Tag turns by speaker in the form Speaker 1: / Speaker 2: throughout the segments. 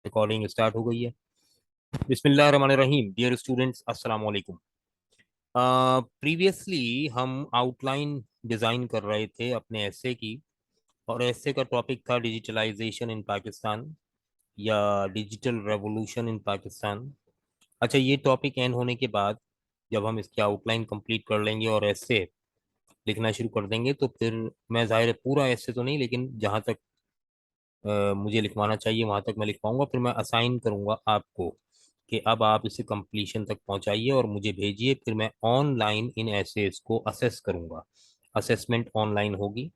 Speaker 1: Recording start हो गई है। बिस्मिल्लाहिर्रहमानिर्रहीम। डियर स्टूडेंट्स, अस्सलाम वालेकुम। प्रीवियसली हम आउटलाइन डिज़ाइन कर रहे थे अपने एस्से की, और एस्से का टॉपिक था डिजिटलाइजेशन इन पाकिस्तान या डिजिटल रेवोल्यूशन इन पाकिस्तान। अच्छा, ये टॉपिक एंड होने के बाद जब हम इसकी आउटलाइन कंप्लीट कर लेंगे और एस्से लिखना शुरू कर देंगे, तो फिर मैं ज़ाहिर है पूरा एस्से तो नहीं, लेकिन जहाँ तक मुझे लिखवाना चाहिए वहां तक मैं लिखवाऊंगा। फिर मैं असाइन करूंगा आपको कि अब आप इसे कंप्लीशन तक पहुंचाइए और मुझे भेजिए। फिर मैं ऑनलाइन इन एसेस को असेस करूंगा। असेसमेंट ऑनलाइन होगी,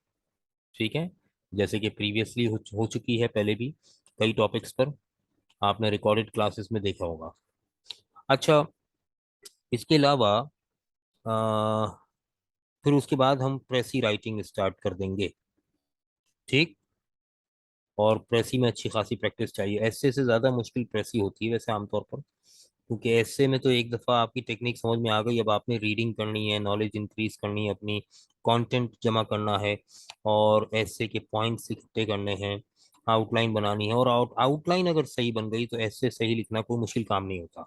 Speaker 1: ठीक है, जैसे कि प्रीवियसली हो चुकी है पहले भी कई टॉपिक्स पर, आपने रिकॉर्डेड क्लासेस में देखा होगा। अच्छा, इसके अलावा फिर उसके बाद हम प्रेसी राइटिंग स्टार्ट कर देंगे, ठीक। और प्रेसी में अच्छी खासी प्रैक्टिस चाहिए, एसए से ज़्यादा मुश्किल प्रेसी होती है वैसे आमतौर पर, क्योंकि एसए में तो एक दफ़ा आपकी टेक्निक समझ में आ गई, अब आपने रीडिंग करनी है, नॉलेज इंक्रीज करनी है, अपनी कंटेंट जमा करना है, और एसए के पॉइंट्स इकट्ठे करने हैं, आउटलाइन बनानी है। और आउटलाइन अगर सही बन गई तो एसए सही लिखना कोई मुश्किल काम नहीं होता,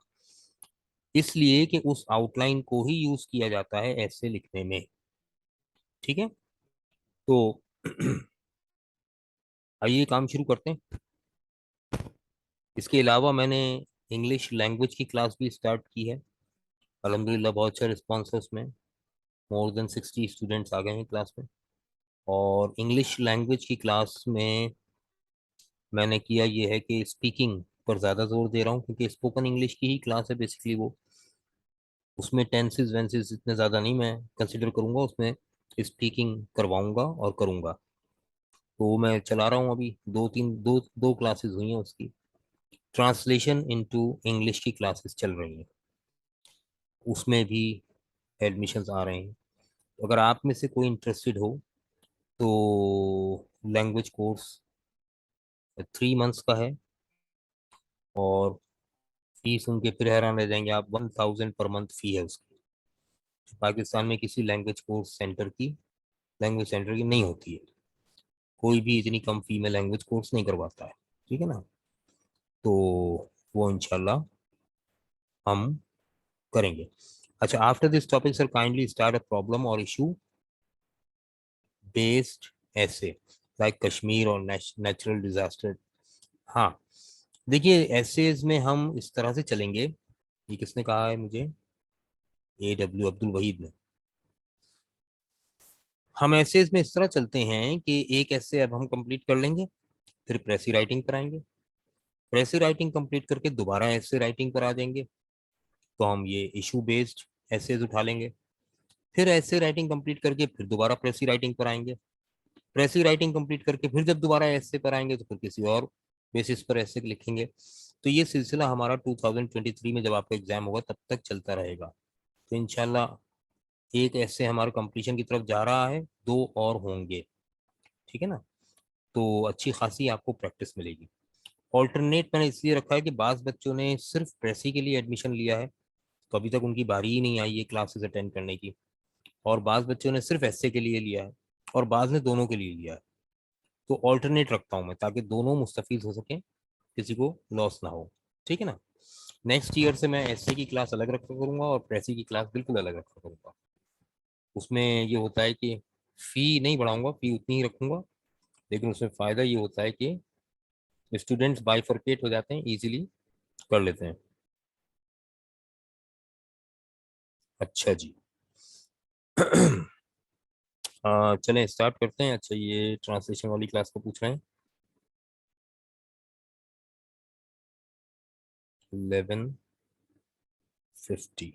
Speaker 1: इसलिए कि उस आउटलाइन को ही यूज़ किया जाता है एसए लिखने में, ठीक है। तो आइए काम शुरू करते हैं। इसके अलावा मैंने इंग्लिश लैंग्वेज की क्लास भी स्टार्ट की है। अल्हम्दुलिल्लाह बहुत अच्छा रिस्पॉन्स है उसमें। मोर देन 60 स्टूडेंट्स आ गए हैं क्लास में। और इंग्लिश लैंग्वेज की क्लास में मैंने किया ये है कि स्पीकिंग पर ज़्यादा जोर दे रहा हूँ, क्योंकि स्पोकन इंग्लिश की ही क्लास है बेसिकली वो। उसमें टेंसेस वेंसेस इतने ज़्यादा नहीं मैं कंसिडर करूँगा, उसमें स्पीकिंग करवाऊंगा और करूँगा। तो वो मैं चला रहा हूँ अभी, दो क्लासेस हुई हैं उसकी। ट्रांसलेशन इनटू इंग्लिश की क्लासेस चल रही हैं, उसमें भी एडमिशन्स आ रहे हैं। तो अगर आप में से कोई इंटरेस्टेड हो तो लैंग्वेज कोर्स 3 मंथ्स का है, और फीस उनके फिर हैरान रह जाएंगे आप, 1000 पर मंथ फी है उसकी। पाकिस्तान में किसी लैंग्वेज सेंटर की नहीं होती है, कोई भी इतनी कम फी में लैंग्वेज कोर्स नहीं करवाता है, ठीक है ना। तो वो इंशाल्लाह हम करेंगे। अच्छा, after this topic sir kindly start a problem और इशू बेस्ड ऐसे, लाइक कश्मीर और नेचुरल डिजास्टर। हाँ, देखिए एसेज में हम इस तरह से चलेंगे, ये किसने कहा है मुझे, अब्दुल वहीद ने। हम एसेज में इस तरह चलते हैं कि एक ऐसे अब हम कंप्लीट कर लेंगे, फिर प्रेसी राइटिंग पर आएंगे, प्रेसी राइटिंग कंप्लीट करके दोबारा ऐसे राइटिंग पर आ जाएंगे, तो हम ये इशू बेस्ड एसेज उठा लेंगे। फिर ऐसे राइटिंग कंप्लीट करके फिर दोबारा प्रेसी राइटिंग पर आएंगे, प्रेसिव राइटिंग कंप्लीट करके फिर जब दोबारा ऐसे पर आएंगे तो फिर किसी और बेसिस पर ऐसे लिखेंगे। तो ये सिलसिला हमारा 2023 में जब आपका एग्जाम होगा तब तक चलता रहेगा। तो इंशाल्लाह एक ऐसे हमारे कंप्लीशन की तरफ जा रहा है, दो और होंगे, ठीक है ना। तो अच्छी खासी आपको प्रैक्टिस मिलेगी। ऑल्टरनेट मैंने इसलिए रखा है कि बाज़ बच्चों ने सिर्फ प्रेसी के लिए एडमिशन लिया है, तो अभी तक उनकी बारी ही नहीं आई है क्लासेस अटेंड करने की। और बाज़ बच्चों ने सिर्फ ऐसे के लिए लिया है, और बाज़ ने दोनों के लिए लिया है। तो ऑल्टरनेट रखता हूँ मैं, ताकि दोनों मुस्तफीज हो सके, किसी को लॉस ना हो, ठीक है ना। नेक्स्ट ईयर से मैं एसए की क्लास अलग रखा करूंगा और प्रेसी की क्लास बिल्कुल अलग रखा करूंगा। उसमें ये होता है कि फी नहीं बढ़ाऊंगा, फी उतनी ही रखूंगा, लेकिन उसमें फ़ायदा ये होता है कि स्टूडेंट्स बाइफरकेट हो जाते हैं, इजीली कर लेते हैं। अच्छा जी। चलें स्टार्ट करते हैं। अच्छा, ये ट्रांसलेशन वाली क्लास को पूछ रहे हैं, 11:50।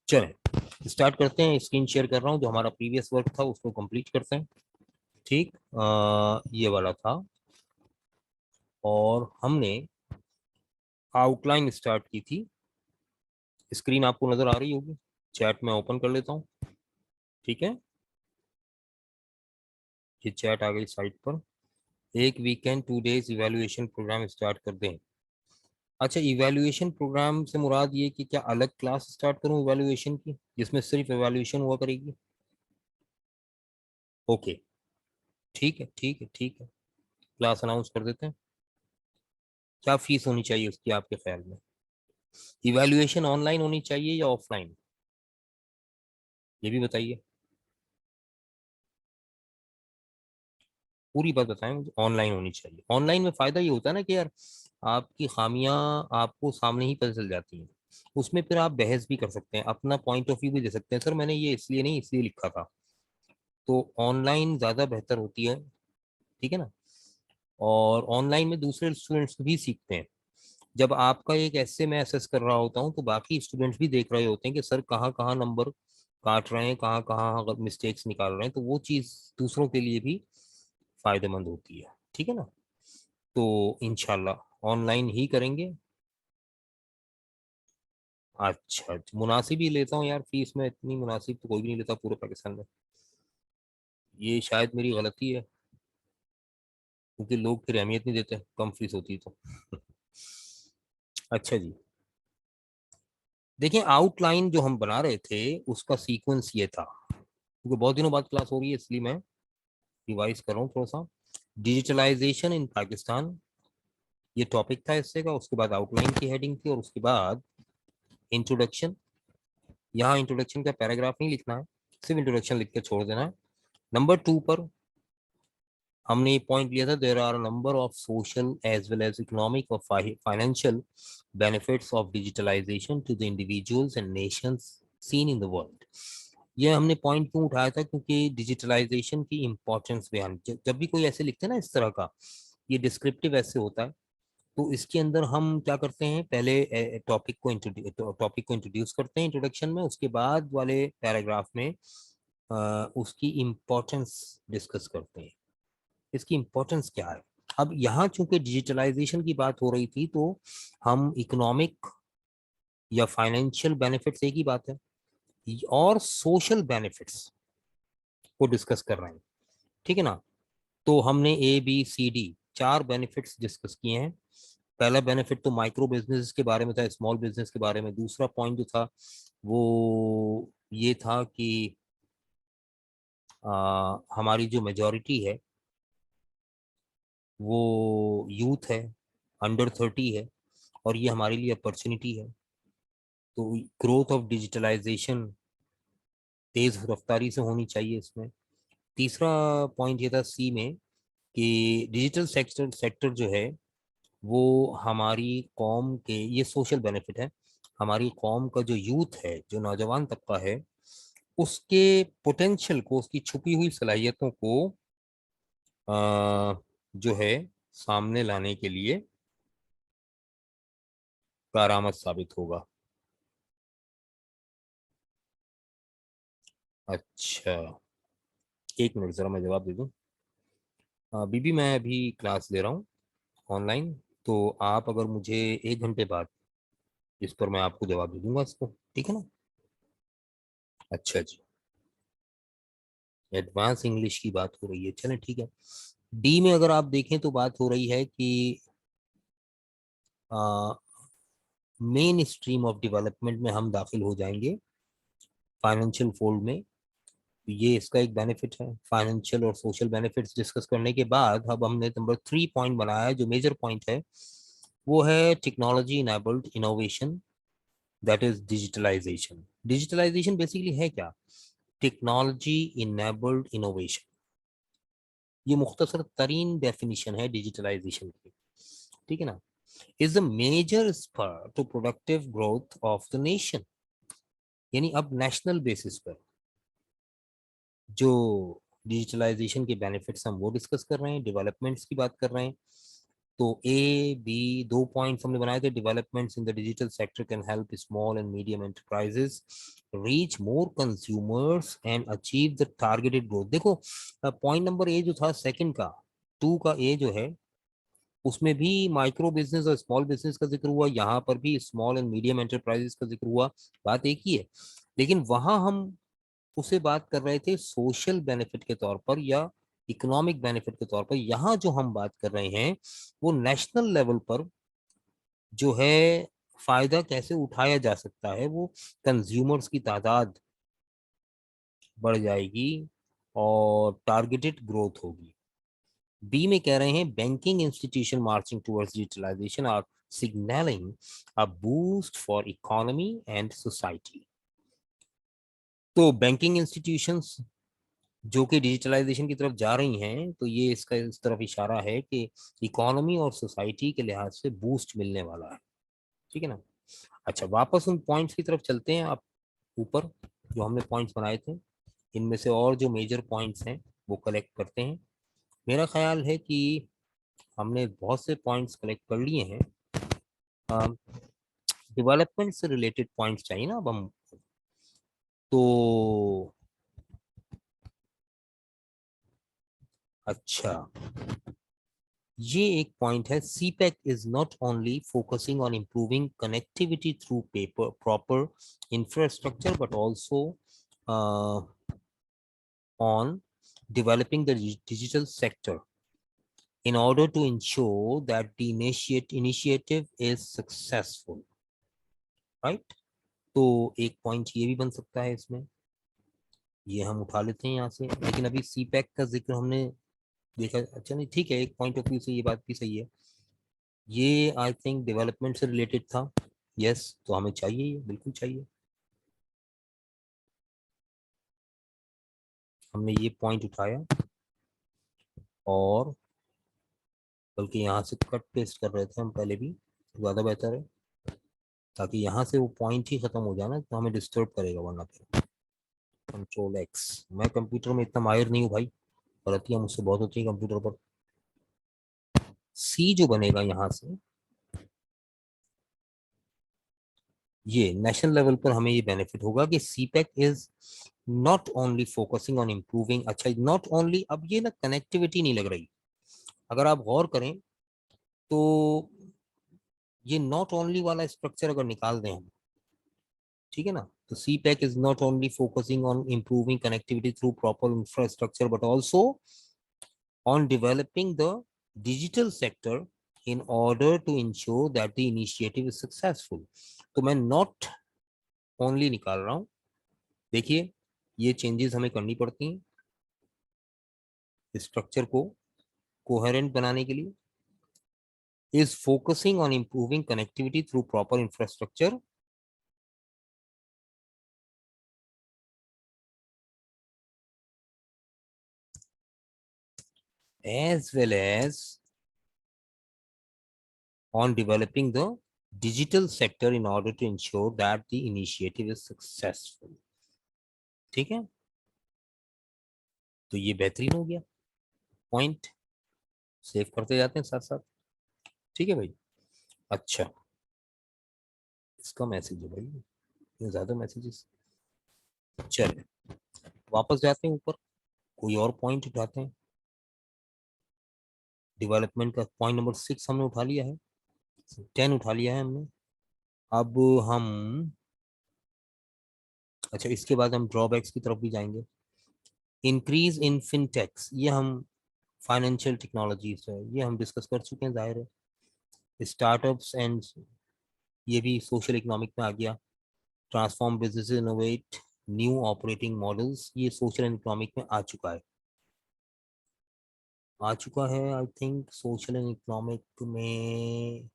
Speaker 1: चलें स्टार्ट करते हैं। स्क्रीन शेयर कर रहा हूँ, जो हमारा प्रीवियस वर्क था उसको कंप्लीट करते हैं, ठीक। ये वाला था, और हमने आउटलाइन स्टार्ट की थी। स्क्रीन आपको नजर आ रही होगी, चैट में ओपन कर लेता हूँ, ठीक है। ये चैट आ गई साइट पर। एक weekend 2 days evaluation programme start कर दें। अच्छा, इवेल्युएशन प्रोग्राम से मुराद ये कि क्या अलग क्लास स्टार्ट करूं इवेल्युएशन की, जिसमें सिर्फ इवेल्युएशन हुआ करेगी। ओके, ठीक है ठीक है ठीक है, क्लास अनाउंस कर देते हैं। क्या फीस होनी चाहिए उसकी आपके ख्याल में? इवैल्यूएशन ऑनलाइन होनी चाहिए या ऑफलाइन, ये भी बताइए, पूरी बात बताएं मुझे। ऑनलाइन होनी चाहिए। ऑनलाइन में फायदा ये होता है ना कि यार आपकी खामियां आपको सामने ही पता चल जाती हैं। उसमें फिर आप बहस भी कर सकते हैं, अपना पॉइंट ऑफ व्यू भी दे सकते हैं, सर मैंने ये इसलिए नहीं इसलिए लिखा था। तो ऑनलाइन ज़्यादा बेहतर होती है, ठीक है ना। और ऑनलाइन में दूसरे स्टूडेंट्स भी सीखते हैं। जब आपका एक ऐसे मैं असेस कर रहा होता हूँ तो बाकी स्टूडेंट्स भी देख रहे होते हैं कि सर कहाँ कहाँ नंबर काट रहे हैं, कहाँ कहाँ अगर मिस्टेक्स निकाल रहे हैं, तो वो चीज़ दूसरों के लिए भी फायदेमंद होती है, ठीक है ना। तो इंशाल्लाह ऑनलाइन ही करेंगे। अच्छा अच्छा, मुनासिब ही लेता हूँ यार फीस में, इतनी मुनासिब तो कोई भी नहीं लेता पूरे पाकिस्तान में। ये शायद मेरी गलती है, क्योंकि लोग फिर अहमियत नहीं देते कम फीस होती है तो। अच्छा जी, देखिए आउटलाइन जो हम बना रहे थे उसका सीक्वेंस ये था, क्योंकि बहुत दिनों बाद क्लास हो रही है इसलिए मैं रिवाइज कर रहा हूँ थोड़ा सा। डिजिटलाइजेशन इन पाकिस्तान, ये टॉपिक था हिस्से का। उसके बाद आउटलाइन की हेडिंग थी, और उसके बाद इंट्रोडक्शन। यहाँ इंट्रोडक्शन का पैराग्राफ नहीं लिखना है, सिर्फ इंट्रोडक्शन लिख के छोड़ देना है। नंबर 2 पर हमने ये पॉइंट लिया था, there are number of social as well as economic और financial benefits of digitalisation to the individuals and nations seen in the world. ये हमने पॉइंट क्यों उठाया था, क्योंकि डिजिटलाइजेशन की इंपॉर्टेंस बयान जब भी कोई ऐसे लिखते हैं ना इस तरह का, ये डिस्क्रिप्टिव ऐसे होता है, तो इसके अंदर हम क्या करते हैं, पहले टॉपिक को इंट्रोड्यूस करते हैं इंट्रोडक्शन में, उसके बाद वाले पैराग्राफ में उसकी इम्पोर्टेंस डिस्कस करते हैं। इसकी इम्पोर्टेंस क्या है। अब यहाँ चूंकि डिजिटलाइजेशन की बात हो रही थी, तो हम इकोनॉमिक या फाइनेंशियल बेनिफिट्स एक ही बात है, और सोशल बेनिफिट्स को डिस्कस कर रहे हैं, ठीक है ना। तो हमने ABCD 4 बेनिफिट्स डिस्कस किए हैं। पहला बेनिफिट तो माइक्रो बिजनेस के बारे में था, स्मॉल बिजनेस के बारे में। दूसरा पॉइंट जो था वो ये था कि हमारी जो मेजॉरिटी है वो यूथ है, अंडर 30 है, और ये हमारे लिए अपॉर्चुनिटी है। तो ग्रोथ ऑफ डिजिटलाइजेशन तेज रफ्तारी से होनी चाहिए इसमें। तीसरा पॉइंट ये था सी में कि डिजिटल सेक्टर सेक्टर जो है वो हमारी कौम के, ये सोशल बेनिफिट है, हमारी कौम का जो यूथ है, जो नौजवान तबका है, उसके पोटेंशियल को, उसकी छुपी हुई सलाहियतों को जो है सामने लाने के लिए कारआमद साबित होगा। अच्छा, एक मिनट जरा मैं जवाब दे दूं। बीबी मैं अभी क्लास ले रहा हूँ ऑनलाइन, तो आप अगर मुझे 1 घंटे बाद, इस पर मैं आपको जवाब दे दूंगा इसको, ठीक है ना। अच्छा जी, एडवांस इंग्लिश की बात हो रही है, चलें ठीक है। डी में अगर आप देखें तो बात हो रही है कि मेन स्ट्रीम ऑफ डेवलपमेंट में हम दाखिल हो जाएंगे फाइनेंशियल फोल्ड में। तो ये इसका एक बेनिफिट है। फाइनेंशियल और सोशल बेनिफिट्स डिस्कस करने के बाद अब हमने नंबर 3 पॉइंट बनाया है, जो मेजर पॉइंट है वो है technology enabled innovation, that is digitalisation. Digitalisation basically है क्या? टेक्नोलॉजी इनेबल्ड इनोवेशन, ये मुख्तसर तरीन डेफिनेशन है डिजिटलाइजेशन की, ठीक है ना। Is the major spur to productive growth of the nation, यानी अब नेशनल बेसिस पर जो डिजिटलाइजेशन के बेनिफिट्स हम वो डिस्कस कर रहे हैं, डेवलपमेंट्स की बात कर रहे हैं। तो A B 2 पॉइंट्स हमने बनाए थे। Developments in the digital sector can help small and medium enterprises reach more consumers and achieve the targeted growth. देखो पॉइंट नंबर ए जो था सेकंड का, 2 का ए जो है, उसमें भी माइक्रो बिजनेस और स्मॉल बिजनेस का जिक्र हुआ, यहाँ पर भी स्मॉल एंड मीडियम एंटरप्राइजेस का जिक्र हुआ। बात एक ही है, लेकिन वहां हम उसे बात कर रहे थे सोशल बेनिफिट के तौर पर या इकोनॉमिक बेनिफिट के तौर पर। यहाँ जो हम बात कर रहे हैं वो नेशनल लेवल पर जो है फायदा कैसे उठाया जा सकता है, वो कंज्यूमर्स की तादाद बढ़ जाएगी और टारगेटेड ग्रोथ होगी। बी में कह रहे हैं banking institution marching towards digitalisation are signalling a boost for economy and society. तो बैंकिंग इंस्टीट्यूशंस जो कि डिजिटलाइजेशन की तरफ जा रही हैं, तो ये इसका इस तरफ इशारा है कि इकोनॉमी और सोसाइटी के लिहाज से बूस्ट मिलने वाला है। ठीक है ना। अच्छा, वापस उन पॉइंट्स की तरफ चलते हैं आप, ऊपर जो हमने पॉइंट्स बनाए थे, इनमें से और जो मेजर पॉइंट्स हैं वो कलेक्ट करते हैं। मेरा ख्याल है कि हमने बहुत से पॉइंट्स कलेक्ट कर लिए हैं। डेवलपमेंट से रिलेटेड पॉइंट्स चाहिए ना अब हम, तो अच्छा, ये एक पॉइंट है, CPEC is not only focusing on improving connectivity through paper proper infrastructure but also on developing the digital sector in order to ensure that the initiative is successful, right? तो एक पॉइंट ये भी बन सकता है इसमें, ये हम उठा लेते हैं यहाँ से। लेकिन अभी सी पैक का जिक्र हमने देखा, अच्छा नहीं ठीक है, एक पॉइंट ऑफ व्यू से ये बात भी सही है। ये आई थिंक डेवलपमेंट से रिलेटेड था। यस, तो हमें चाहिए, ये बिल्कुल चाहिए। हमने ये पॉइंट उठाया और बल्कि यहाँ से कट पेस्ट कर रहे थे हम पहले भी, ज़्यादा बेहतर है, ताकि यहाँ से वो पॉइंट ही खत्म हो जाए ना, तो हमें डिस्टर्ब करेगा वरना फिर। Control x. मैं कंप्यूटर में इतना माहिर नहीं हूँ भाई, गलतियाँ मुझसे बहुत होती है कंप्यूटर पर। सी जो बनेगा यहाँ से, ये नेशनल लेवल पर हमें ये बेनिफिट होगा कि CPEC is not only focusing on improving, अच्छा नॉट ओनली, अब ये ना कनेक्टिविटी नहीं लग रही, अगर आप गौर करें तो ये नॉट ओनली वाला स्ट्रक्चर अगर निकाल दें हम, ठीक है ना, तो CPEC is not only focusing on improving connectivity through proper infrastructure but also on developing the digital sector in order to ensure that the initiative is successful। तो मैं not only निकाल रहा हूँ। देखिए, ये चेंजेस हमें करनी पड़ती हैं स्ट्रक्चर को कोहेरेंट बनाने के लिए। is focusing on improving connectivity through proper infrastructure as well as on developing the digital sector in order to ensure that the initiative is successful। ठीक है, तो ये बेहतरीन हो गया पॉइंट, सेव करते जाते हैं साथ साथ। ठीक है भाई। अच्छा, इसका मैसेज है भाई, ये ज्यादा मैसेजेस। चलिए वापस जाते हैं ऊपर, कोई और पॉइंट उठाते हैं। डेवलपमेंट का पॉइंट नंबर 6 हमने उठा लिया है, 10 उठा लिया है हमने। अब हम, अच्छा इसके बाद हम ड्रॉबैक्स की तरफ भी जाएंगे। इंक्रीज इन फिनटेक्स, ये हम फाइनेंशियल टेक्नोलॉजीज है, ये हम डिस्कस कर चुके हैं, जाहिर है। स्टार्टअप्स एंड, ये भी सोशल इकोनॉमिक में आ गया। Transform business, innovate new operating models, ये सोशल एंड इकोनॉमिक में आ चुका है, आ चुका है I think social and economic में।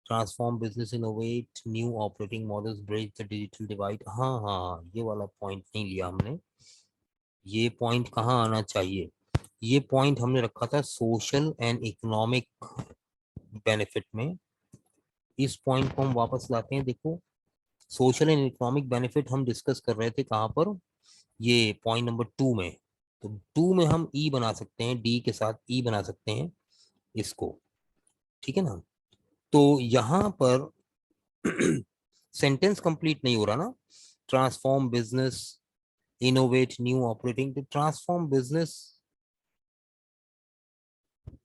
Speaker 1: Transform business, innovate new operating models, bridge the digital divide, हाँ हाँ हाँ, ये वाला पॉइंट नहीं लिया हमने। ये पॉइंट कहाँ आना चाहिए, ये पॉइंट हमने रखा था सोशल एंड इकोनॉमिक बेनिफिट में। इस पॉइंट को हम वापस लाते हैं। देखो, सोशल एंड इकोनॉमिक बेनिफिट हम डिस्कस कर रहे थे कहाँ पर, ये पॉइंट नंबर 2 में। तो 2 में हम ई बना सकते हैं, डी के साथ ई बना सकते हैं इसको, ठीक है ना। तो यहाँ पर सेंटेंस कंप्लीट नहीं हो रहा ना। Transform business, innovate new operating, तो transform business,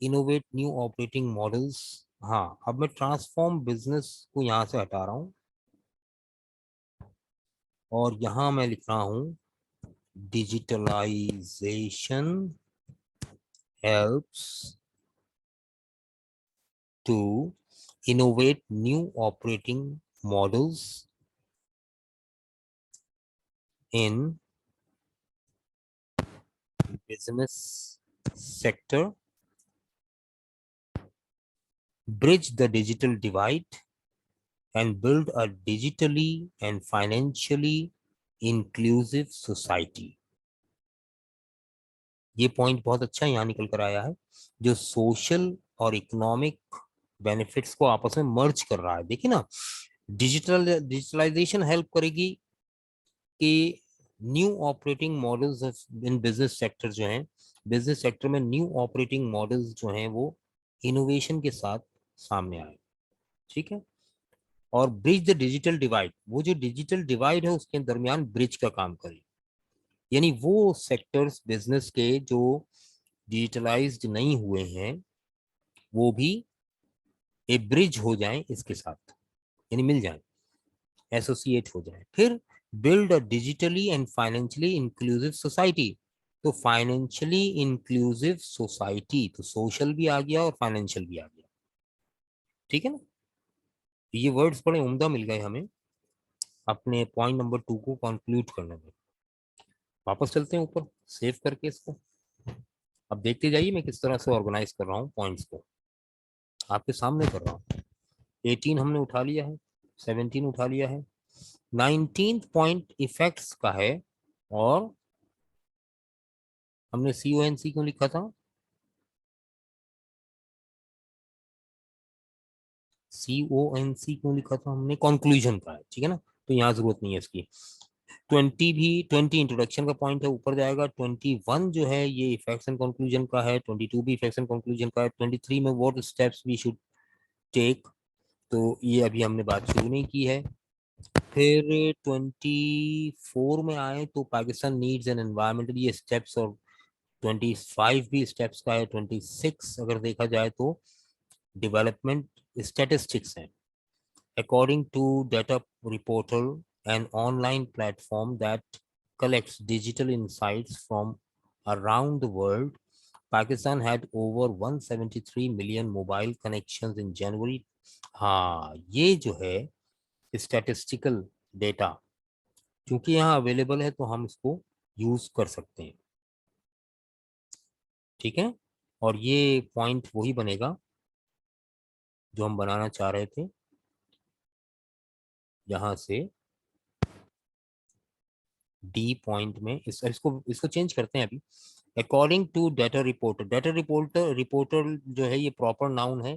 Speaker 1: innovate new operating models. हाँ, अब मैं ट्रांसफॉर्म बिजनेस को यहाँ से हटा रहा हूँ और यहाँ मैं लिख रहा हूँ digitalisation helps to innovate new operating models in business sector bridge the digital divide and build a digitally and financially inclusive society. ये पॉइंट बहुत अच्छा यहाँ निकल कर आया है, जो सोशल और इकोनॉमिक बेनिफिट्स को आपस में मर्ज कर रहा है। देखिए ना, डिजिटलाइजेशन हेल्प करेगी कि new operating models in business sector जो हैं, बिजनेस सेक्टर में न्यू ऑपरेटिंग मॉडल्स जो हैं वो इनोवेशन के साथ सामने आए। ठीक है। और ब्रिज द डिजिटल डिवाइड, वो जो डिजिटल डिवाइड है उसके दरमियान ब्रिज का काम करे, यानी वो सेक्टर्स बिजनेस के जो डिजिटलाइज्ड नहीं हुए हैं वो भी ए ब्रिज हो जाएं इसके साथ, यानी मिल जाएं, एसोसिएट हो जाएं। फिर build a digitally and financially inclusive society. तो फाइनेंशियली इंक्लूसिव सोसाइटी, तो सोशल भी आ गया और फाइनेंशियल भी आ गया। ठीक है ना, ये वर्ड्स बड़े उम्दा मिल गए हमें अपने पॉइंट नंबर 2 को कंक्लूड करने में। वापस चलते हैं ऊपर सेव करके इसको। अब देखते जाइए मैं किस तरह से ऑर्गेनाइज कर रहा हूँ पॉइंट्स को, आपके सामने कर रहा हूँ। 18 हमने उठा लिया है, 17 उठा लिया है, 19th पॉइंट इफेक्ट्स का है। और हमने CONC क्यों लिखा था? CONC क्यों लिखा था हमने? कंक्लूजन का है, ठीक है ना, तो यहाँ जरूरत नहीं है इसकी। 20 भी, 20 इंट्रोडक्शन का पॉइंट है, ऊपर जाएगा। 21 जो है ये इफेक्ट्स एंड कंक्लूजन का है। 22 भी इफेक्ट्स एंड कंक्लूजन का है। 23 में what steps we should take, तो ये अभी हमने बात शुरू नहीं की है। फिर 24 में आए तो पाकिस्तान नीड्स एन एनवायरमेंटल, ये स्टेप्स। और 25 भी स्टेप्स का है। 26 अगर देखा जाए तो डेवलपमेंट स्टैटिस्टिक्स है। According to DataReportal, an online platform that collects digital insights from around the world, Pakistan had over 173 million mobile connections in January। हाँ, ये जो है स्टैटिस्टिकल डेटा, क्योंकि यहाँ अवेलेबल है तो हम इसको यूज कर सकते हैं। ठीक है। और ये पॉइंट वही बनेगा जो हम बनाना चाह रहे थे, यहाँ से डी पॉइंट में इसको इसको चेंज करते हैं अभी। According to data reporter, data reporter, reporter जो है ये प्रॉपर नाउन है।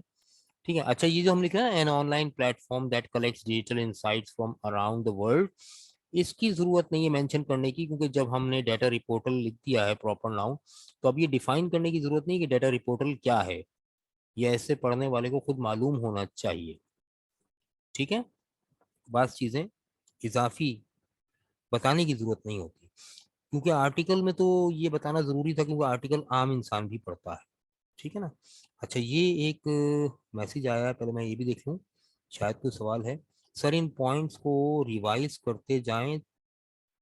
Speaker 1: ठीक है। अच्छा, ये जो हम लिख रहे हैं an online platform that collects digital insights from around the world, इसकी जरूरत नहीं है मेंशन करने की, क्योंकि जब हमने डेटा रिपोर्टल लिख दिया है प्रॉपर नाउन, तो अब ये डिफाइन करने की जरूरत नहीं कि डेटा रिपोर्टल क्या है। ये ऐसे पढ़ने वाले को खुद मालूम होना चाहिए। ठीक है। बस चीजें इजाफी बताने की जरूरत नहीं होती, क्योंकि आर्टिकल में तो ये बताना जरूरी था, क्योंकि आर्टिकल आम इंसान भी पढ़ता है। ठीक है ना। अच्छा, ये एक मैसेज आया है, पहले मैं ये भी देख लूँ, शायद कोई सवाल है। सर इन पॉइंट्स को रिवाइज करते जाएं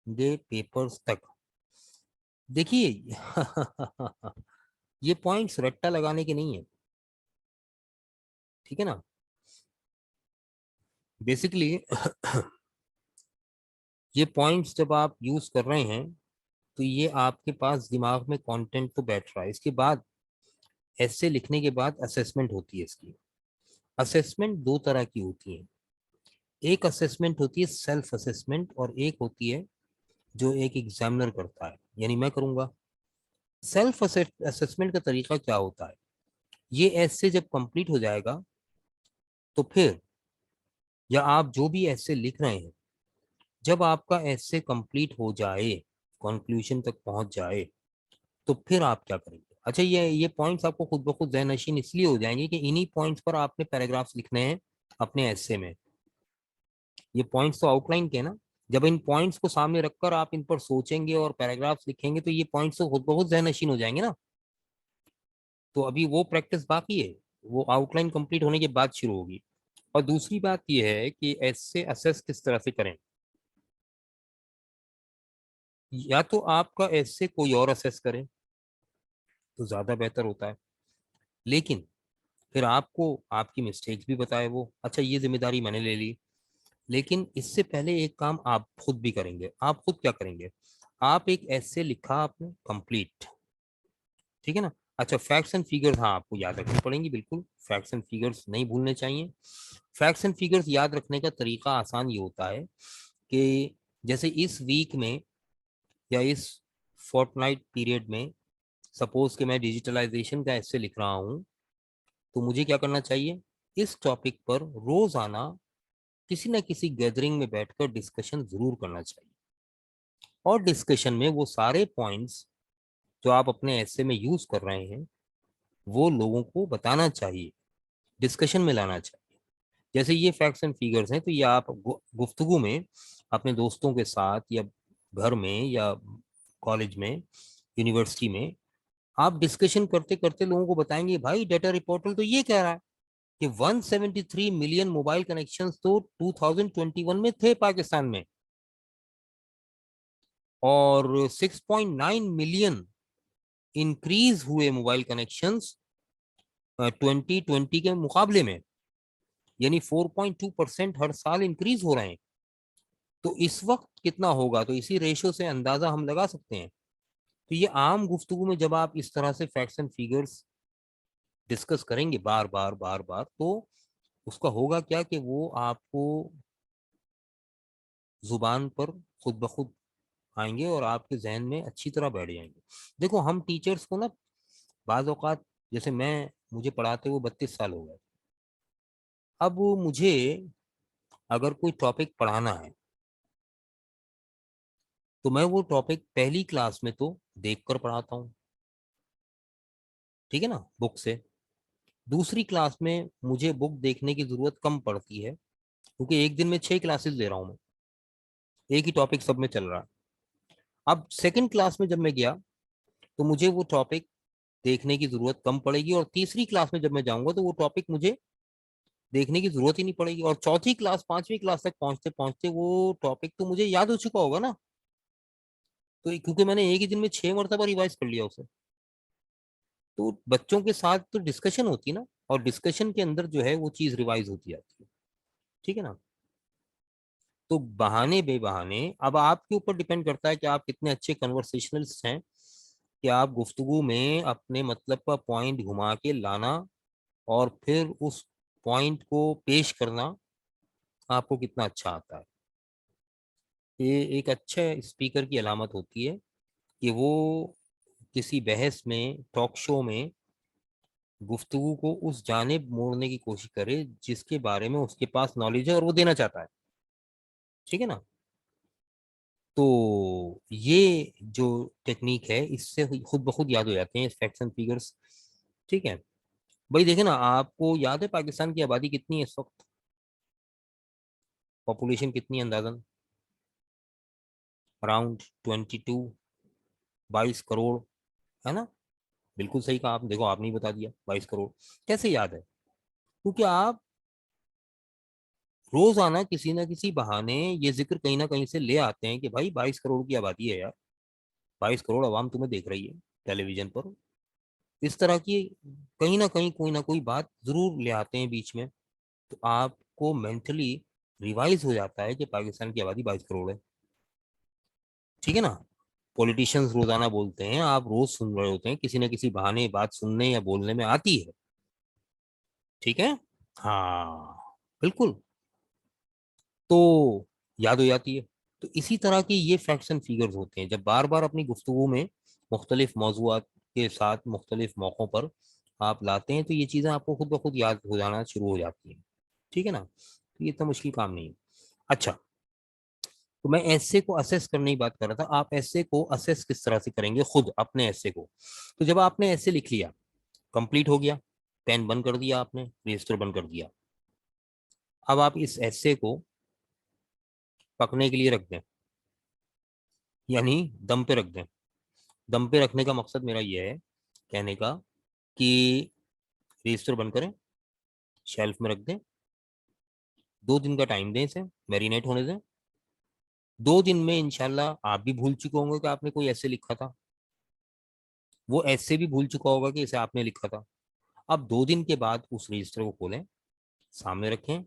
Speaker 1: दे पेपर्स तक। देखिए ये पॉइंट्स रट्टा लगाने के नहीं है। ठीक है ना। बेसिकली ये पॉइंट्स जब आप यूज कर रहे हैं तो ये आपके पास दिमाग में कंटेंट तो बैठ रहा है। इसके बाद ऐसे लिखने के बाद असेसमेंट होती है इसकी। असेसमेंट दो तरह की होती है। एक असेसमेंट होती है सेल्फ असेसमेंट, और एक होती है जो एक एग्जामिनर करता है, यानी मैं करूंगा। सेल्फ असेसमेंट का तरीका क्या होता है? ये ऐसे जब कंप्लीट हो जाएगा तो फिर, या आप जो भी ऐसे लिख रहे हैं, जब आपका ऐसे कंप्लीट हो जाए, कंक्लूजन तक पहुंच जाए, तो फिर आप क्या करेंगे? अच्छा, ये पॉइंट्स आपको खुद ब खुद ज़हन नशीन इसलिए हो जाएंगे कि इन्हीं पॉइंट्स पर आपने पैराग्राफ्स लिखने हैं अपने ऐसे में। ये पॉइंट्स तो आउटलाइन के हैं ना। जब इन पॉइंट्स को सामने रखकर आप इन पर सोचेंगे और पैराग्राफ्स लिखेंगे, तो ये पॉइंट्स तो खुद ब खुद जहन नशीन हो जाएंगे ना। तो अभी वो प्रैक्टिस बाकी है, वो आउटलाइन कंप्लीट होने के बाद शुरू होगी। और दूसरी बात ये है कि ऐसे असेस किस तरह से करें। या तो आपका ऐसे कोई और असेस करे तो ज्यादा बेहतर होता है, लेकिन फिर आपको आपकी मिस्टेक्स भी बताए वो। अच्छा, ये जिम्मेदारी मैंने ले ली, लेकिन इससे पहले एक काम आप खुद भी करेंगे। आप खुद क्या करेंगे? आप एक ऐसे लिखा आपने कंप्लीट, ठीक है ना, अच्छा, फैक्ट्स एंड फिगर्स, हाँ आपको याद रखनी पड़ेंगी, बिल्कुल फैक्ट्स एंड फिगर्स नहीं भूलने चाहिए। फैक्ट्स एंड फिगर्स याद रखने का तरीका आसान ये होता है कि जैसे इस वीक में या इस फोर्टनाइट पीरियड में सपोज कि मैं डिजिटलाइजेशन का ऐसे लिख रहा हूँ, तो मुझे क्या करना चाहिए, इस टॉपिक पर रोजाना किसी न किसी गैदरिंग में बैठकर डिस्कशन जरूर करना चाहिए। और डिस्कशन में वो सारे पॉइंट्स जो आप अपने ऐसे में यूज कर रहे हैं वो लोगों को बताना चाहिए, डिस्कशन में लाना चाहिए। जैसे ये फैक्ट्स एंड फिगर्स हैं, तो ये आप गुफ्तगू में अपने दोस्तों के साथ या घर में या कॉलेज में, यूनिवर्सिटी में आप डिस्कशन करते करते लोगों को बताएंगे, भाई डाटा रिपोर्टल तो ये कह रहा है कि 173 मिलियन मोबाइल कनेक्शंस तो 2021 में थे पाकिस्तान में, और 6.9 मिलियन इंक्रीज हुए मोबाइल कनेक्शंस 2020 के मुकाबले में, यानी 4.2% हर साल इंक्रीज हो रहे हैं। तो इस वक्त कितना होगा, तो इसी रेशो से अंदाजा हम लगा सकते हैं। तो ये आम गुफ्तगू में जब आप इस तरह से फैक्ट्स एंड फिगर्स डिस्कस करेंगे बार बार बार बार, तो उसका होगा क्या कि वो आपको जुबान पर खुद ब खुद आएंगे और आपके जहन में अच्छी तरह बैठ जाएंगे। देखो हम टीचर्स को ना बाज औकात, जैसे मुझे पढ़ाते हुए 32 साल हो गए। अब मुझे अगर कोई टॉपिक पढ़ाना है तो मैं वो टॉपिक पहली क्लास में तो देख कर पढ़ाता हूँ, ठीक है ना, बुक से। दूसरी क्लास में मुझे बुक देखने की जरूरत कम पड़ती है, क्योंकि एक दिन में 6 क्लासेस ले रहा हूँ मैं, एक ही टॉपिक सब में चल रहा है। अब सेकंड क्लास में जब मैं गया तो मुझे वो टॉपिक देखने की जरूरत कम पड़ेगी, और तीसरी क्लास में जब मैं जाऊंगा तो वो टॉपिक मुझे देखने की जरूरत ही नहीं पड़ेगी, और चौथी क्लास पांचवी क्लास तक पहुंचते पहुंचते वो टॉपिक तो मुझे याद हो चुका होगा ना। तो क्योंकि मैंने एक ही दिन में 6 मरतबा रिवाइज कर लिया उसे। तो बच्चों के साथ तो डिस्कशन होती है ना, और डिस्कशन के अंदर जो है वो चीज रिवाइज होती जाती है, ठीक है ना। तो बहाने बेबहाने अब आपके ऊपर डिपेंड करता है कि आप कितने अच्छे कन्वर्सेशनलिस्ट हैं, कि आप गुफ्तगू में अपने मतलब का पॉइंट घुमा के लाना और फिर उस पॉइंट को पेश करना आपको कितना अच्छा आता है। ये एक अच्छे स्पीकर की अलामत होती है कि वो किसी बहस में, टॉक शो में गुफ्तगू को उस जानिब मोड़ने की कोशिश करे जिसके बारे में उसके पास नॉलेज है और वो देना चाहता है, ठीक है ना। तो ये जो टेक्निक है इससे खुद ब खुद याद हो जाते हैं फैक्ट्स एंड फिगर्स, ठीक है। भाई देखे ना, आपको याद है पाकिस्तान की आबादी कितनी है इस वक्त, पॉपुलेशन कितनी है अंदाजन, अराउंड 22, 22 करोड़, है ना। बिल्कुल सही कहा आप, देखो आपने ही बता दिया 22 करोड़। कैसे याद है, क्योंकि आप रोजाना किसी ना किसी बहाने ये जिक्र कहीं ना कहीं से ले आते हैं कि भाई 22 करोड़ की आबादी है यार, 22 करोड़ आवाम तुम्हें देख रही है टेलीविजन पर। इस तरह की कहीं ना कहीं कोई ना कोई बात जरूर ले आते हैं बीच में, तो आपको मेंटली रिवाइज हो जाता है कि पाकिस्तान की आबादी 22 करोड़ है, ठीक है ना। पॉलिटिशियंस रोजाना बोलते हैं, आप रोज सुन रहे होते हैं, किसी न किसी बहाने बात सुनने या बोलने में आती है, ठीक है। हाँ बिल्कुल, तो याद हो जाती है। तो इसी तरह के ये फैक्ट्स एंड फिगर्स होते हैं, जब बार बार अपनी गुफ्तगू में मुख्तलिफ मौजूआत के साथ मुख्तलिफ मौक़ों पर आप लाते हैं, तो ये चीज़ें आपको खुद ब खुद याद हो जाना शुरू हो जाती हैं, ठीक है ना। तो ये इतना मुश्किल काम नहीं है। अच्छा, तो मैं ऐसे को असेस करने की बात कर रहा था, आप ऐसे को असेस किस तरह से करेंगे खुद अपने ऐसे को। तो जब आपने ऐसे लिख लिया, कंप्लीट हो गया, पेन बंद कर दिया आपने, रजिस्टर बंद कर दिया, अब आप इस ऐसे को पकने के लिए रख दें, यानी दम पे रख दें। दम पे रखने का मकसद मेरा ये है कहने का कि रजिस्टर बंद करें, शेल्फ में रख दें, 2 दिन का टाइम दें, इसे मैरिनेट होने दें। 2 दिन में इंशाल्लाह आप भी भूल चुके होंगे कि आपने कोई ऐसे लिखा था, वो ऐसे भी भूल चुका होगा कि इसे आपने लिखा था। अब 2 दिन के बाद उस रजिस्टर को खोलें, सामने रखें,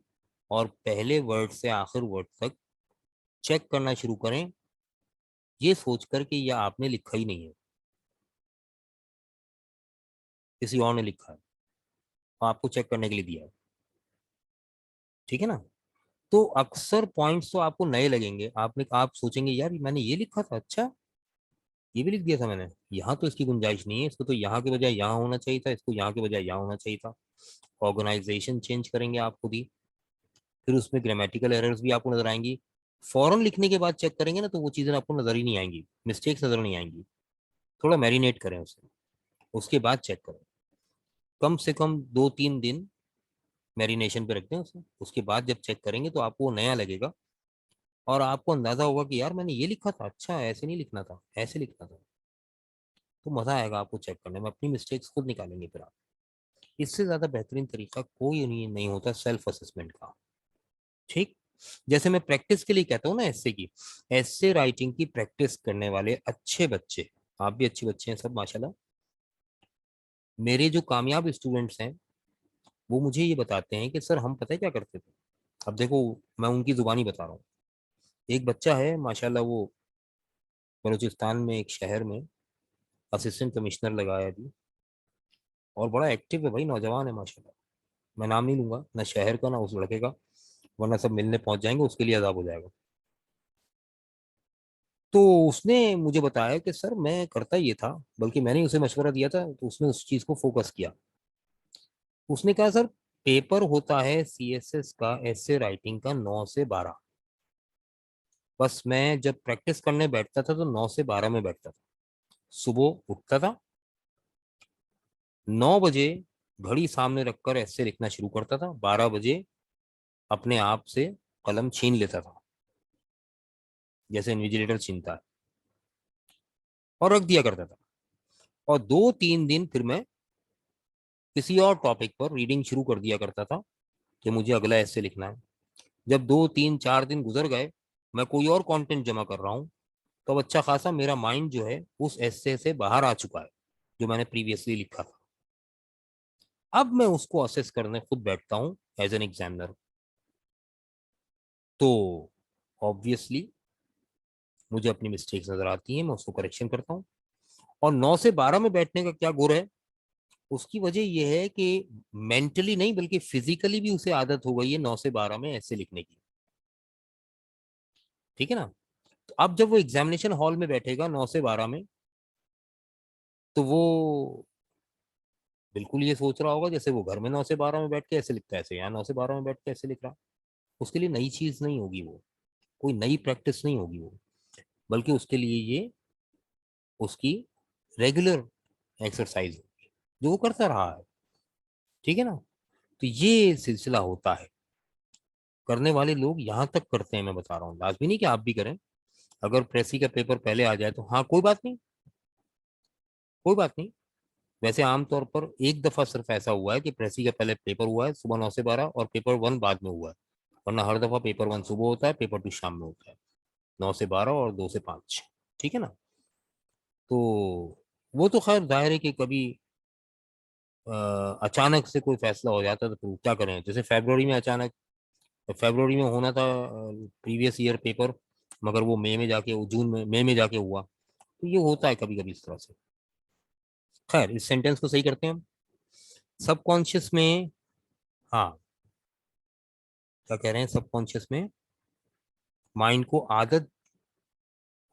Speaker 1: और पहले वर्ड से आखिर वर्ड तक चेक करना शुरू करें, ये सोच कर कि यह आपने लिखा ही नहीं है। किसी और ने लिखा है, आपको चेक करने के लिए दिया है, ठीक है ना। तो अक्सर पॉइंट्स तो आपको नए लगेंगे, आप सोचेंगे यार मैंने ये लिखा था, अच्छा ये भी लिख दिया था मैंने, यहाँ तो इसकी गुंजाइश नहीं है, इसको तो यहाँ के बजाय यहाँ होना चाहिए था, इसको यहाँ के बजाय यहाँ होना चाहिए था। ऑर्गेनाइजेशन चेंज करेंगे आप खुद ही, फिर उसमें ग्रामेटिकल एरर्स भी आपको नजर आएंगी। फौरन लिखने के बाद चेक करेंगे ना तो वो चीज़ें आपको नजर ही नहीं आएंगी, मिस्टेक्स नजर नहीं आएंगी। थोड़ा मैरिनेट करें उसे, उसके बाद चेक करें। कम से कम 2-3 दिन मैरिनेशन पे रखते हैं उसे, उसके बाद जब चेक करेंगे तो आपको वो नया लगेगा, और आपको अंदाजा होगा कि यार मैंने ये लिखा था, अच्छा ऐसे नहीं लिखना था, ऐसे लिखना था। तो मजा आएगा आपको चेक करने में, अपनी मिस्टेक्स खुद निकालेंगे फिर आप। इससे ज्यादा बेहतरीन तरीका कोई नहीं होता सेल्फ असेसमेंट का, ठीक। जैसे मैं प्रैक्टिस के लिए कहता हूँ ना एस्से की, एस्से राइटिंग की प्रैक्टिस करने वाले अच्छे बच्चे, आप भी अच्छे बच्चे हैं सब माशाल्लाह, मेरे जो कामयाब स्टूडेंट्स हैं वो मुझे ये बताते हैं कि सर हम पता है क्या करते थे। अब देखो, मैं उनकी जुबानी बता रहा हूँ। एक बच्चा है माशाल्लाह, वो बलूचिस्तान में एक शहर में असिस्टेंट कमिश्नर लगाया अभी, और बड़ा एक्टिव है भाई, नौजवान है माशाल्लाह। मैं नाम नहीं लूंगा ना शहर का ना उस लड़के का, वरना सब मिलने पहुंच जाएंगे, उसके लिए अजाब हो जाएगा। तो उसने मुझे बताया कि सर मैं करता ये था, बल्कि मैंने उसे मशवरा दिया था तो उसने उस चीज को फोकस किया। उसने कहा सर, पेपर होता है सीएसएस का एसे राइटिंग का 9 से 12, बस मैं जब प्रैक्टिस करने बैठता था तो 9 से 12 में बैठता था। सुबह उठता था, 9 बजे घड़ी सामने रखकर ऐसे लिखना शुरू करता था, 12 बजे अपने आप से कलम छीन लेता था, जैसे इन्विजिलेटर छीनता है, और रख दिया करता था। और 2-3 दिन फिर मैं किसी और टॉपिक पर रीडिंग शुरू कर दिया करता था कि मुझे अगला ऐसे लिखना है। जब 2-3-4 दिन गुजर गए, मैं कोई और कंटेंट जमा कर रहा हूँ, तो अच्छा खासा मेरा माइंड जो है उस ऐसे से बाहर आ चुका है जो मैंने प्रीवियसली लिखा था। अब मैं उसको असेस करने खुद बैठता हूँ एज एन एग्जामिनर। तो ऑब्वियसली मुझे अपनी मिस्टेक्स नजर आती हैं, मैं उसको करेक्शन करता हूँ। और 9 से 12 में बैठने का क्या गुर है, उसकी वजह यह है कि मेंटली नहीं बल्कि फिजिकली भी उसे आदत हो गई है 9 से 12 में ऐसे लिखने की, ठीक है ना। तो अब जब वो एग्जामिनेशन हॉल में बैठेगा 9 से 12 में, तो वो बिल्कुल ये सोच रहा होगा जैसे वो घर में 9 से 12 में बैठ के ऐसे लिखता है, ऐसे यहाँ 9 से 12 में बैठ के ऐसे लिख रहा। उसके लिए नई चीज नहीं होगी वो, कोई नई प्रैक्टिस नहीं होगी वो, बल्कि उसके लिए ये उसकी रेगुलर एक्सरसाइज होगी जो वो करता रहा है, ठीक है ना। तो ये सिलसिला होता है, करने वाले लोग यहाँ तक करते हैं, मैं बता रहा हूँ, लाजमी नहीं कि आप भी करें। अगर प्रेसी का पेपर पहले आ जाए तो हाँ कोई बात नहीं, कोई बात नहीं। वैसे आमतौर पर एक दफा सिर्फ ऐसा हुआ है कि प्रेसी का पहले पेपर हुआ है सुबह 9 से 12 और पेपर वन बाद में हुआ है, वरना हर दफा पेपर वन सुबह होता है, पेपर टू शाम में होता है, 9 से 12 और 2 से 5, ठीक है ना। तो वो तो खैर जाहिर है कि कभी अचानक से कोई फैसला हो जाता है तो फिर क्या करें, जैसे फरवरी में अचानक, फरवरी में होना था प्रीवियस ईयर पेपर, मगर वो मई में जाके, वो जून में, मई में जाके हुआ। तो ये होता है कभी कभी इस तरह से। खैर इस सेंटेंस को सही करते हैं हम। सबकॉन्शियस में, हाँ क्या कह रहे हैं, सबकॉन्शियस में माइंड को आदत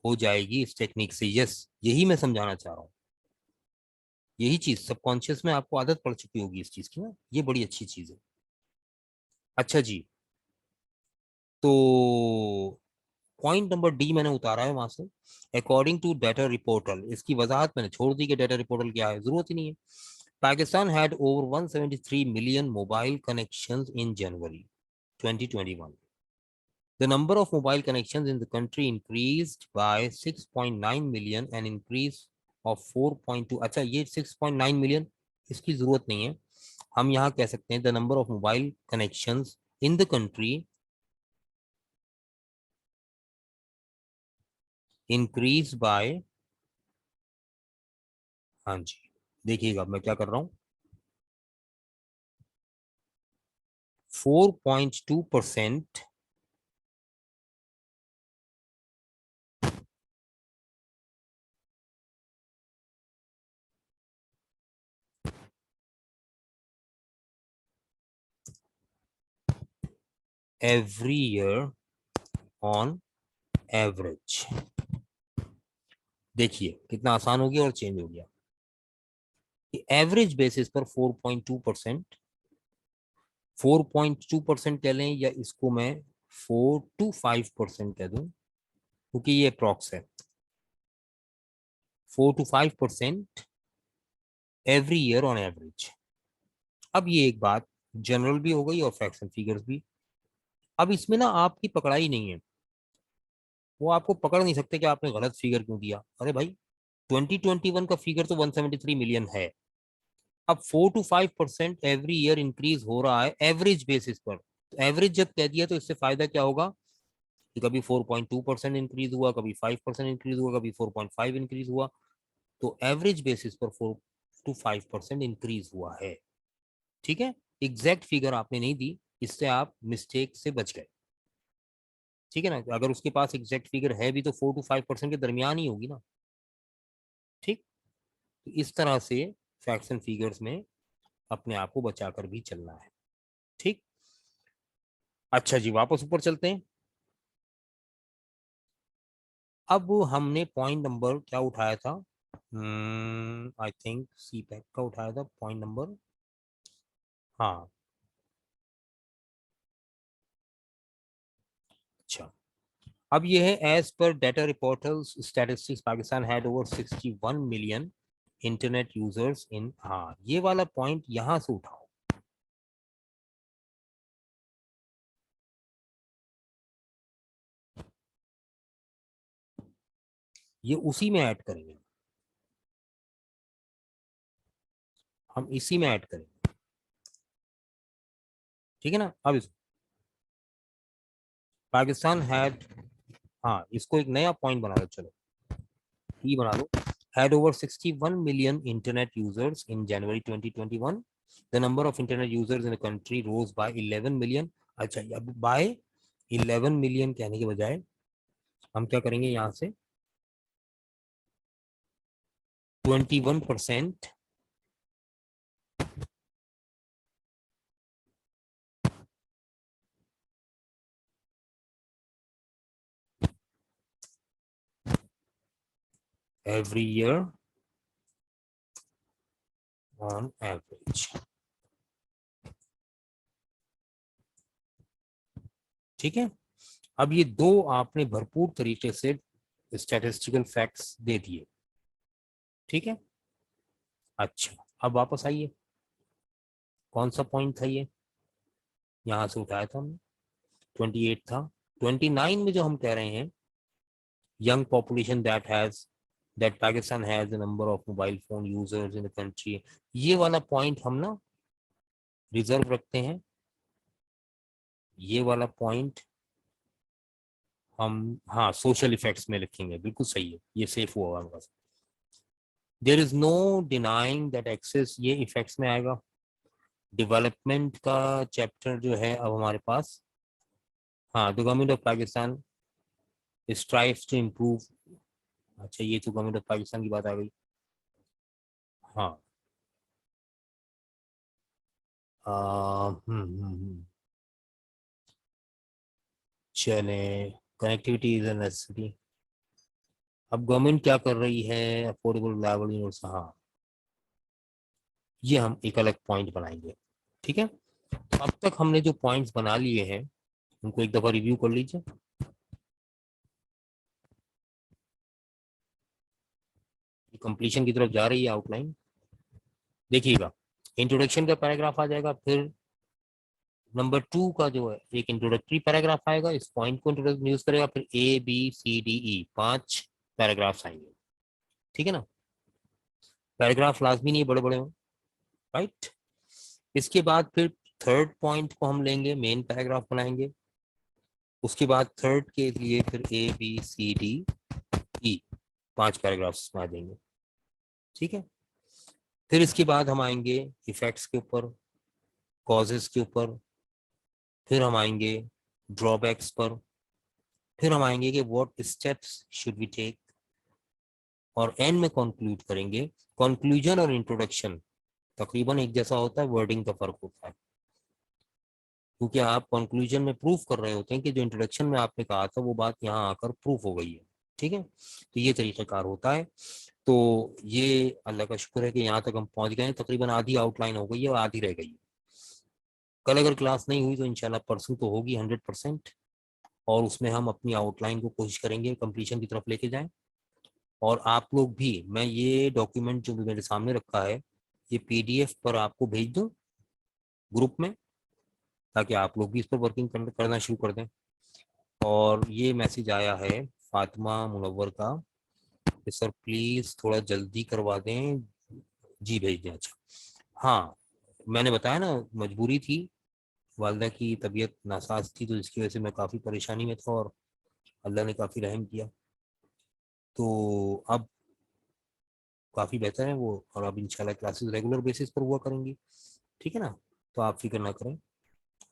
Speaker 1: हो जाएगी इस टेक्निक से, यस यही मैं समझाना चाह रहा हूँ। यही चीज सबकॉन्शियस में आपको आदत पड़ चुकी होगी इस चीज की ना, ये बड़ी अच्छी चीज है। अच्छा जी, तो पॉइंट नंबर डी मैंने उतारा है वहां से, अकॉर्डिंग टू डाटा रिपोर्टल, इसकी वजाहत मैंने छोड़ दी कि डाटा रिपोर्टल क्या है, जरूरत ही नहीं है। Pakistan had over 173 million mobile connections in January 2021. The number of mobile connections in the country increased by 6.9 million, an increase of 4.2। अच्छा ये 6.9 मिलियन इसकी जरूरत नहीं है, हम यहाँ कह सकते हैं the number of mobile connections in the country increase by, हाँ जी देखिएगा मैं क्या कर रहा हूँ, 4.2%। Every year on average. देखिए कितना आसान हो गया और चेंज हो गया कि एवरेज बेसिस पर 4.2%, 4.2% कह लें या इसको मैं 4 to 5% कह दूं क्योंकि ये अप्रॉक्स है। 4 to 5% every year on average. अब ये एक बात जनरल भी हो गई और फैक्ट्स एंड फिगर्स भी। अब इसमें ना आपकी पकड़ाई नहीं है, वो आपको पकड़ नहीं सकते कि आपने गलत फिगर क्यों दिया। अरे भाई 2021 का फिगर तो 173 मिलियन है। अब 4 to 5% एवरी ईयर इंक्रीज हो रहा है एवरेज बेसिस पर। एवरेज जब कह दिया तो इससे फायदा क्या होगा कि कभी 4.2% इंक्रीज हुआ, कभी 5% इंक्रीज हुआ, कभी 4.5 इंक्रीज हुआ। तो एवरेज बेसिस पर 4 to 5% इंक्रीज हुआ है। ठीक है, एग्जैक्ट फिगर आपने नहीं दी, इससे आप मिस्टेक से बच गए। ठीक है ना, अगर उसके पास एग्जैक्ट फिगर है भी तो 4 to 5% के दरमियान ही होगी ना। ठीक, तो इस तरह से फैक्ट्स एंड फिगर्स में अपने आप को बचाकर भी चलना है। ठीक, अच्छा जी वापस ऊपर चलते हैं। अब हमने पॉइंट नंबर क्या उठाया था, आई थिंक सी पैक का उठाया था पॉइंट नंबर। हाँ, अच्छा। अब ये है एज पर data reporters statistics Pakistan had over 61 million internet users in. हाँ, ये वाला पॉइंट यहां से उठाओ। ये उसी में ऐड करेंगे, हम इसी में ऐड करेंगे। ठीक है ना, अब पाकिस्तान हैड, हाँ इसको एक नया पॉइंट बना लो, चलो ई बना लो। Had over 61 million internet users in January 2021। The number of internet users in the country rose by 11 million. अच्छा, अब बाय 11 मिलियन कहने के बजाय हम क्या करेंगे, यहाँ से 21% एवरी ईयर ऑन एवरेज। ठीक है, अब ये दो आपने भरपूर तरीके से स्टैटिस्टिकल फैक्ट्स दे दिए। ठीक है, अच्छा अब वापस आइए, कौन सा पॉइंट था ये, यहाँ से उठाया था हमने, 28 था। 29 में जो हम कह रहे हैं young population that Pakistan has the number of mobile phone users in the country, ये वाला पॉइंट हम ना रिजर्व रखते हैं। ये वाला पॉइंट हम हाँ सोशल इफेक्ट्स में लिखेंगे, बिल्कुल सही है, ये सेफ हुआ हमारे पास। There is no denying that access, ये इफेक्ट्स में आएगा। डेवलपमेंट का चैप्टर जो है अब हमारे पास, हाँ the government of Pakistan strives to improve. अच्छा, ये तो गवर्नमेंट ऑफ पाकिस्तान की बात आ गई। हाँ, चले, कनेक्टिविटी इज अ नेसेसिटी। अब गवर्नमेंट क्या कर रही है, अफोर्डेबल लेवल यूनिट्स, हाँ ये हम एक अलग पॉइंट बनाएंगे। ठीक है, तो अब तक हमने जो पॉइंट्स बना लिए हैं उनको एक दफा रिव्यू कर लीजिए। कंप्लीशन की तरफ जा रही है आउटलाइन, देखिएगा। इंट्रोडक्शन का पैराग्राफ आ जाएगा, फिर नंबर 2 का जो है एक इंट्रोडक्टरी पैराग्राफ आएगा, इस पॉइंट को इंट्रोड्यूस करेगा, फिर ABCDE 5 पैराग्राफ्स आएंगे। ठीक है ना, पैराग्राफ लाजमी नहीं बड़े बड़े हो, राइट। इसके बाद फिर थर्ड पॉइंट को हम लेंगे, मेन पैराग्राफ बनाएंगे। उसके बाद थर्ड के लिए फिर ABCDE 5 पैराग्राफ्स बना देंगे। ठीक है, फिर इसके बाद हम आएंगे इफेक्ट्स के ऊपर, कॉजेस के ऊपर, फिर हम आएंगे ड्रॉबैक्स पर, फिर हम आएंगे कि what steps should we take, और एंड में कंक्लूड करेंगे। कंक्लूजन और इंट्रोडक्शन तकरीबन एक जैसा होता है, वर्डिंग का फर्क होता है। क्योंकि आप कंक्लूजन में प्रूफ कर रहे होते हैं कि जो इंट्रोडक्शन में आपने कहा था वो बात यहाँ आकर प्रूफ हो गई है। ठीक है, तो ये तरीकाकार होता है। तो ये अल्लाह का शुक्र है कि यहाँ तक हम पहुंच गए हैं, तकरीबन आधी आउटलाइन हो गई है और आधी रह गई है। कल अगर क्लास नहीं हुई तो इंशाल्लाह परसों तो होगी 100%, और उसमें हम अपनी आउटलाइन को कोशिश करेंगे कंप्लीशन की तरफ लेके जाएं। और आप लोग भी, मैं ये डॉक्यूमेंट जो भी मेरे सामने रखा है ये पीडीएफ पर आपको भेज दूं ग्रुप में, ताकि आप लोग भी इस पर वर्किंग करना शुरू कर दें। और ये मैसेज आया है फातिमा मुनव्वर का कि सर प्लीज थोड़ा जल्दी करवा दें। जी भेज दें। अच्छा, हाँ, मैंने बताया ना मजबूरी थी, वालदा की तबीयत नासाज थी, तो इसकी वजह से मैं काफ़ी परेशानी में था और अल्लाह ने काफ़ी रहम किया। तो अब काफ़ी बेहतर है वो, और अब इंशाल्लाह क्लासेस रेगुलर बेसिस पर हुआ करेंगी। ठीक है ना, तो आप फिक्र ना करें,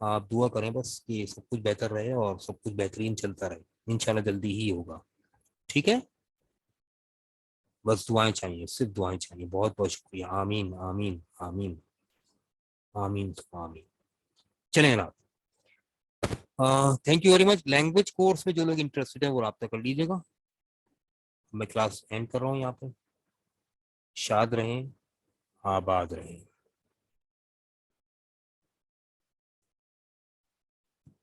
Speaker 1: आप दुआ करें बस कि सब कुछ बेहतर रहे और सब कुछ बेहतरीन चलता रहे, इंशाल्लाह जल्दी ही होगा। ठीक है, बस दुआएं चाहिए, सिर्फ दुआएं चाहिए। बहुत बहुत शुक्रिया। आमीन आमीन आमीन आमीन तो आमीन। चलें ना, thank you very much. Language course में जो लोग इंटरेस्टेड है वो रब्ता कर लीजिएगा। मैं क्लास एंड कर रहा हूँ यहाँ पे। शाद रहें, आबाद रहें।